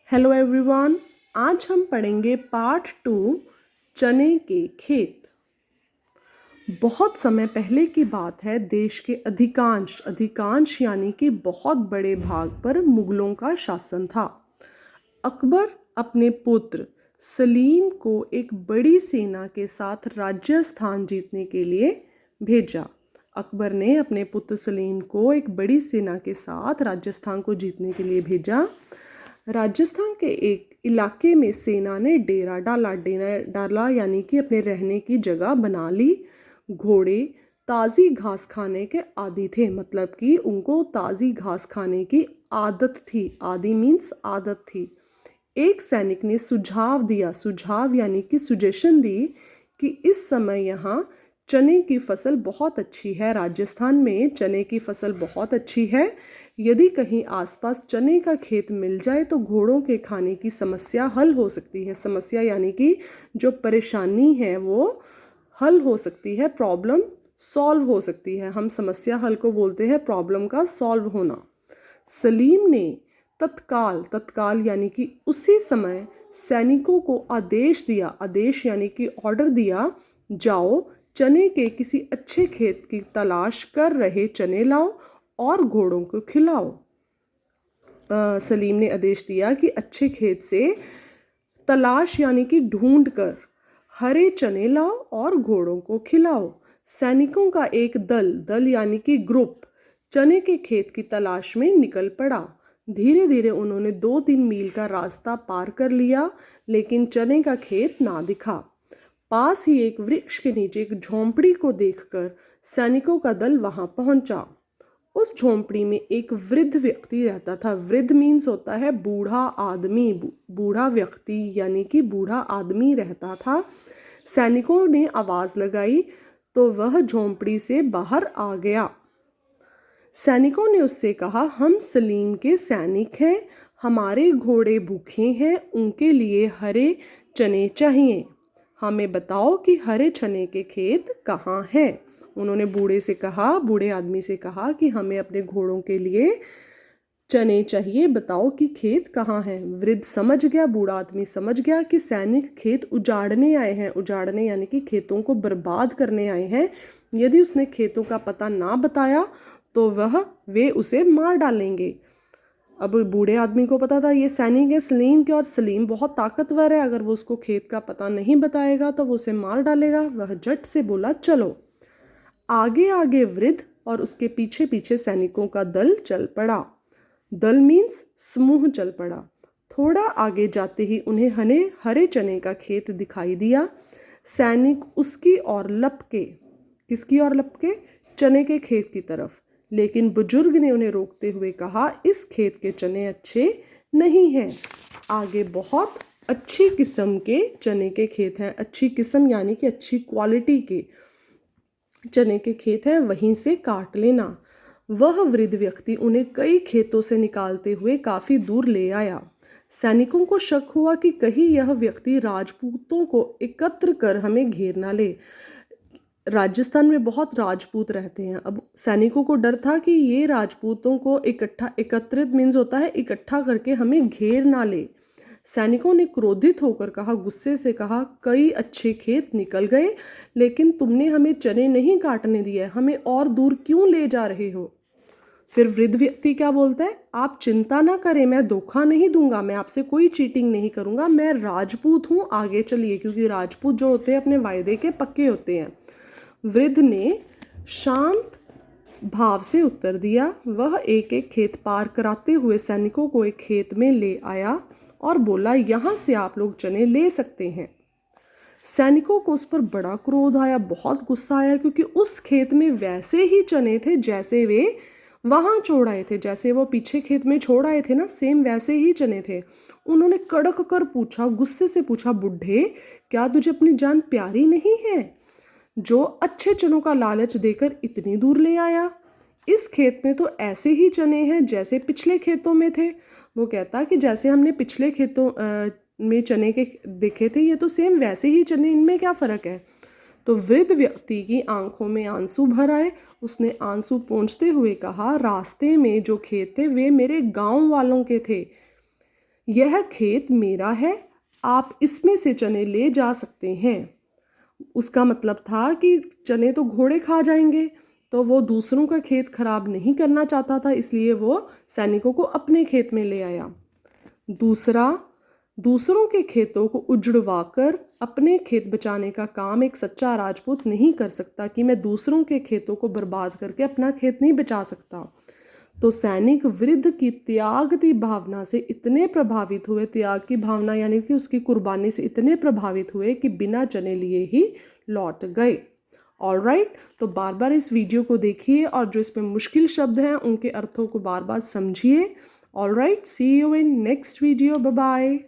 Hello everyone. आज हम पढ़ेंगे पार्ट 2 चने के खेत। बहुत समय पहले की बात है। देश के अधिकांश यानी कि बहुत बड़े भाग पर मुगलों का शासन था। अकबर अपने पुत्र सलीम को एक बड़ी सेना के साथ राजस्थान जीतने के लिए भेजा। अकबर ने अपने पुत्र सलीम को एक बड़ी सेना के साथ राजस्थान को जीतने के लिए भेजा। राजस्थान के एक इलाके में सेना ने डेरा डाला यानी कि अपने रहने की जगह बना ली। घोड़े ताज़ी घास खाने के आदी थे, मतलब कि उनको ताज़ी घास खाने की आदत थी। आदि मीन्स आदत थी। एक सैनिक ने सुझाव यानी कि सुजेशन दी कि इस समय यहाँ चने की फसल बहुत अच्छी है। राजस्थान में चने की फसल बहुत अच्छी है। यदि कहीं आसपास चने का खेत मिल जाए तो घोड़ों के खाने की समस्या हल हो सकती है। समस्या यानी कि जो परेशानी है वो हल हो सकती है, प्रॉब्लम सॉल्व हो सकती है। हम समस्या हल को बोलते हैं प्रॉब्लम का सॉल्व होना। सलीम ने तत्काल यानी कि उसी समय सैनिकों को आदेश यानी कि ऑर्डर दिया, जाओ चने के किसी अच्छे खेत की तलाश कर रहे चने लाओ और घोड़ों को खिलाओ। सलीम ने आदेश दिया कि अच्छे खेत से तलाश यानी कि ढूंढ कर हरे चने लाओ और घोड़ों को खिलाओ। सैनिकों का एक दल यानी कि ग्रुप चने के खेत की तलाश में निकल पड़ा। धीरे धीरे उन्होंने 2-3 मील का रास्ता पार कर लिया, लेकिन चने का खेत ना दिखा। पास ही एक वृक्ष के नीचे एक झोंपड़ी को देखकर सैनिकों का दल वहां पहुंचा। उस झोंपड़ी में एक वृद्ध व्यक्ति रहता था। वृद्ध मीन्स होता है बूढ़ा आदमी, बूढ़ा व्यक्ति यानी कि बूढ़ा आदमी रहता था। सैनिकों ने आवाज लगाई तो वह झोंपड़ी से बाहर आ गया। सैनिकों ने उससे कहा, हम सलीम के सैनिक हैं, हमारे घोड़े भूखे हैं, उनके लिए हरे चने चाहिए। हमें बताओ कि हरे चने के खेत कहाँ हैं। उन्होंने बूढ़े आदमी से कहा कि हमें अपने घोड़ों के लिए चने चाहिए, बताओ कि खेत कहाँ हैं। वृद्ध समझ गया, बूढ़ा आदमी समझ गया कि सैनिक खेत उजाड़ने आए हैं। उजाड़ने यानी कि खेतों को बर्बाद करने आए हैं। यदि उसने खेतों का पता ना बताया तो वे उसे मार डालेंगे। अब बूढ़े आदमी को पता था ये सैनिक है सलीम के, और सलीम बहुत ताकतवर है, अगर वो उसको खेत का पता नहीं बताएगा तो वो उसे मार डालेगा। वह झट से बोला, चलो। आगे आगे वृद्ध और उसके पीछे पीछे सैनिकों का दल चल पड़ा। दल मीन्स समूह चल पड़ा। थोड़ा आगे जाते ही उन्हें हरे चने का खेत दिखाई दिया। सैनिक उसकी ओर लपके। किसकी ओर लपके? चने के खेत की तरफ। लेकिन बुजुर्ग ने उन्हें रोकते हुए कहा, इस खेत के चने अच्छे नहीं हैं। आगे बहुत अच्छी किस्म के चने के खेत हैं। अच्छी किस्म यानी कि अच्छी क्वालिटी के चने के खेत हैं, वहीं से काट लेना। वह वृद्ध व्यक्ति उन्हें कई खेतों से निकालते हुए काफी दूर ले आया। सैनिकों को शक हुआ कि कहीं यह व्यक्ति राजपूतों को एकत्र कर हमें घेर ना ले। राजस्थान में बहुत राजपूत रहते हैं। अब सैनिकों को डर था कि ये राजपूतों को एकत्रित मीन्स होता है इकट्ठा करके हमें घेर ना ले। सैनिकों ने क्रोधित होकर कहा, गुस्से से कहा, कई अच्छे खेत निकल गए, लेकिन तुमने हमें चने नहीं काटने दिए, हमें और दूर क्यों ले जा रहे हो। फिर वृद्ध व्यक्ति क्या बोलता है, आप चिंता ना करें, मैं धोखा नहीं दूंगा, मैं आपसे कोई चीटिंग नहीं करूंगा, मैं राजपूत हूँ, आगे चलिए। क्योंकि राजपूत जो होते हैं अपने वायदे के पक्के होते हैं। वृद्ध ने शांत भाव से उत्तर दिया। वह एक एक खेत पार कराते हुए सैनिकों को एक खेत में ले आया और बोला, यहाँ से आप लोग चने ले सकते हैं। सैनिकों को उस पर बड़ा क्रोध आया, बहुत गुस्सा आया, क्योंकि उस खेत में वैसे ही चने थे जैसे वे वहां छोड़ आए थे। जैसे वो पीछे खेत में छोड़ आए थे ना, सेम वैसे ही चने थे। उन्होंने कड़क कर पूछा, गुस्से से पूछा, बुढ़े क्या तुझे अपनी जान प्यारी नहीं है, जो अच्छे चनों का लालच देकर इतनी दूर ले आया। इस खेत में तो ऐसे ही चने हैं जैसे पिछले खेतों में थे। वो कहता कि जैसे हमने पिछले खेतों में चने के देखे थे, ये तो सेम वैसे ही चने, इनमें क्या फ़र्क है। तो वृद्ध व्यक्ति की आंखों में आंसू भर आए। उसने आंसू पोंछते हुए कहा, रास्ते में जो खेत थे वे मेरे गांव वालों के थे, यह खेत मेरा है, आप इसमें से चने ले जा सकते हैं। उसका मतलब था कि चने तो घोड़े खा जाएंगे, तो वो दूसरों का खेत खराब नहीं करना चाहता था, इसलिए वो सैनिकों को अपने खेत में ले आया। दूसरा, दूसरों के खेतों को उजड़वा कर अपने खेत बचाने का काम एक सच्चा राजपूत नहीं कर सकता कि मैं दूसरों के खेतों को बर्बाद करके अपना खेत नहीं बचा सकता। तो सैनिक वृद्ध की त्याग की भावना से इतने प्रभावित हुए, त्याग की भावना यानी कि उसकी कुर्बानी से इतने प्रभावित हुए कि बिना चने लिए ही लौट गए। ऑलराइट, तो बार बार इस वीडियो को देखिए और जो इसमें मुश्किल शब्द हैं उनके अर्थों को बार बार समझिए। Alright, see you in next video, bye bye.